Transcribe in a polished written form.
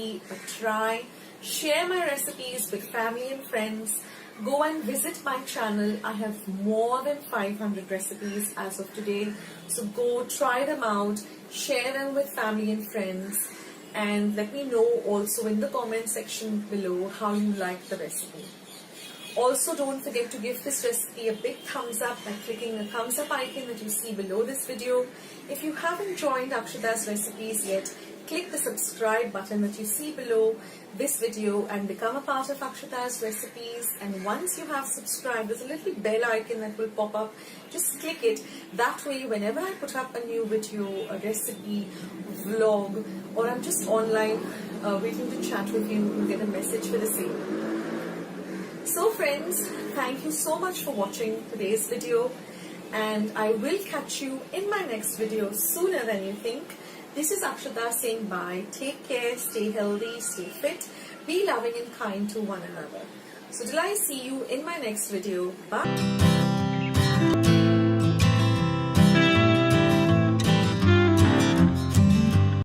recipe a try. Share my recipes with family and friends. Go and visit my channel. I have more than 500 recipes as of today. So go try them out, share them with family and friends, and let me know also in the comment section below how you like the recipe. Also, don't forget to give this recipe a big thumbs up by clicking the thumbs up icon that you see below this video. If you haven't joined Akshata's Recipes yet, click the subscribe button that you see below this video and become a part of Akshata's Recipes. And once you have subscribed, there's a little bell icon that will pop up. Just click it. That way, whenever I put up a new video, a recipe, vlog, or I'm just online waiting to chat with you, you'll get a message for the same. So friends, thank you so much for watching today's video, and I will catch you in my next video sooner than you think. This is Akshata saying bye. Take care, stay healthy, stay fit, be loving and kind to one another. So till I see you in my next video, bye.